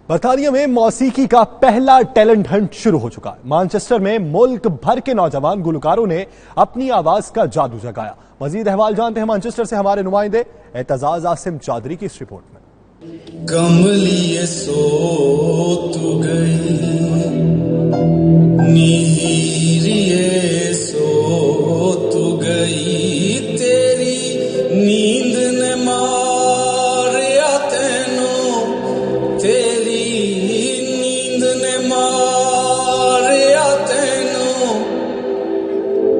برطانیہ میں موسیقی کا پہلا ٹیلنٹ ہنٹ شروع ہو چکا ہے۔ مانچسٹر میں ملک بھر کے نوجوان گلوکاروں نے اپنی آواز کا جادو جگایا۔ مزید احوال جانتے ہیں مانچسٹر سے ہمارے نمائندے اعتزاز عاصم چادری کی اس رپورٹ میں۔ کملی سو تو گئی نیریے سو تو گئی تیری نیند نے ماریا تینوں تیری نیند نے ماریا تینوں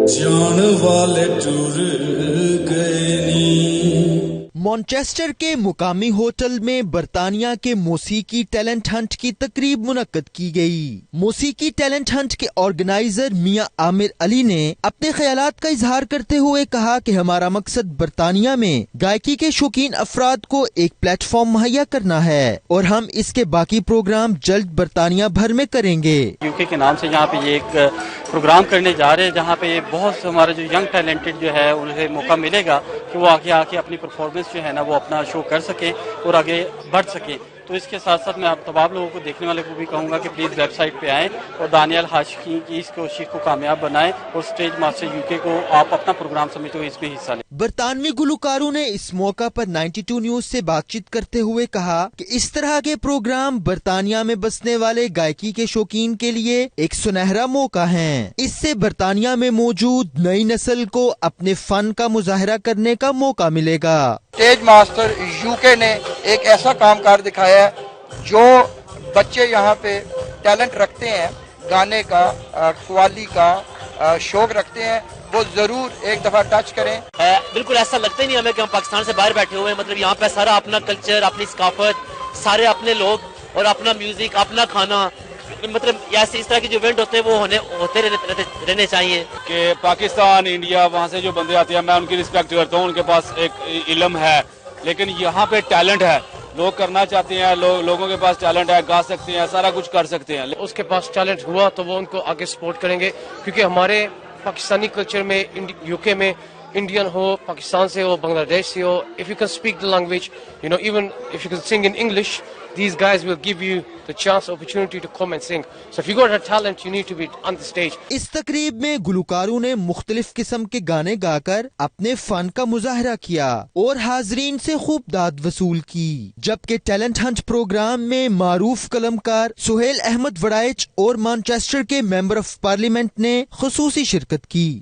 جان والے ٹور گئے نی۔ مانچسٹر کے مقامی ہوٹل میں برطانیہ کے موسیقی ٹیلنٹ ہنٹ کی تقریب منعقد کی گئی۔ موسیقی ٹیلنٹ ہنٹ کے آرگنائزر میاں عامر علی نے اپنے خیالات کا اظہار کرتے ہوئے کہا کہ ہمارا مقصد برطانیہ میں گائکی کے شوقین افراد کو ایک پلیٹ فارم مہیا کرنا ہے اور ہم اس کے باقی پروگرام جلد برطانیہ بھر میں کریں گے۔ یوکے کے نام سے یہاں پہ یہ ایک پروگرام کرنے جا رہے ہیں جہاں پہ بہت سے ہمارے جو ینگ ٹیلنٹڈ جو ہے انہیں موقع ملے گا کہ وہ آگے آ کے اپنی پرفارمنس جو ہے نا وہ اپنا شو کر سکیں اور آگے بڑھ سکیں۔ تو اس کے ساتھ ساتھ میں آپ تمام لوگوں کو دیکھنے والے کو بھی کہوں گا کہ پلیز ویب سائٹ پہ آئیں اور دانیال ہاشمی کی اس کوشش کو کامیاب بنائیں اور اسٹیج ماسٹر یوکے کو آپ اپنا پروگرام سمجھتے ہوئے اس میں حصہ لیں۔ برطانوی گلوکاروں نے اس موقع پر 92 نیوز سے بات چیت کرتے ہوئے کہا کہ اس طرح کے پروگرام برطانیہ میں بسنے والے گائکی کے شوقین کے لیے ایک سنہرا موقع ہیں۔ اس سے برطانیہ میں موجود نئی نسل کو اپنے فن کا مظاہرہ کرنے کا موقع ملے گا۔ اسٹیج ماسٹر یوکے نے ایک ایسا کام کار دکھایا ہے جو بچے یہاں پہ ٹیلنٹ رکھتے ہیں، گانے کا، قوالی کا شوق رکھتے ہیں، وہ ضرور ایک دفعہ ٹچ کریں۔ بالکل ایسا لگتا ہی نہیں ہمیں کہ ہم پاکستان سے باہر بیٹھے ہوئے ہیں، مطلب یہاں پہ سارا اپنا کلچر، اپنی ثقافت، سارے اپنے لوگ اور اپنا میوزک، اپنا کھانا، مطلب ایسے اس طرح کے جو ایونٹ ہوتے ہیں وہ ہوتے رہنے چاہیے۔ کہ پاکستان، انڈیا، وہاں سے جو بندے آتے ہیں میں ان کی رسپیکٹ کرتا ہوں، ان کے پاس ایک علم ہے، لیکن یہاں پہ ٹیلنٹ ہے، لوگ کرنا چاہتے ہیں، لوگوں کے پاس ٹیلنٹ ہے، گا سکتے ہیں، سارا کچھ کر سکتے ہیں۔ اس کے پاس ٹیلنٹ ہوا تو وہ ان کو آگے سپورٹ کریں گے، کیونکہ ہمارے پاکستانی کلچر میں یوکے میں انڈین ہو، پاکستان سے ہو، بنگلہ دیش سے ہو، if you can speak the language, even if you can sing in English, these guys will give you the chance, opportunity to come and sing. So if you got a talent, you need to be on the stage. اس تقریب میں گلوکاروں نے مختلف قسم کے گانے گا کر اپنے فن کا مظاہرہ کیا اور حاضرین سے خوب داد وصول کی، جبکہ ٹیلنٹ ہنٹ پروگرام میں معروف قلمکار سہیل احمد وڑائچ اور مانچسٹر کے ممبر آف پارلیمنٹ نے خصوصی شرکت کی۔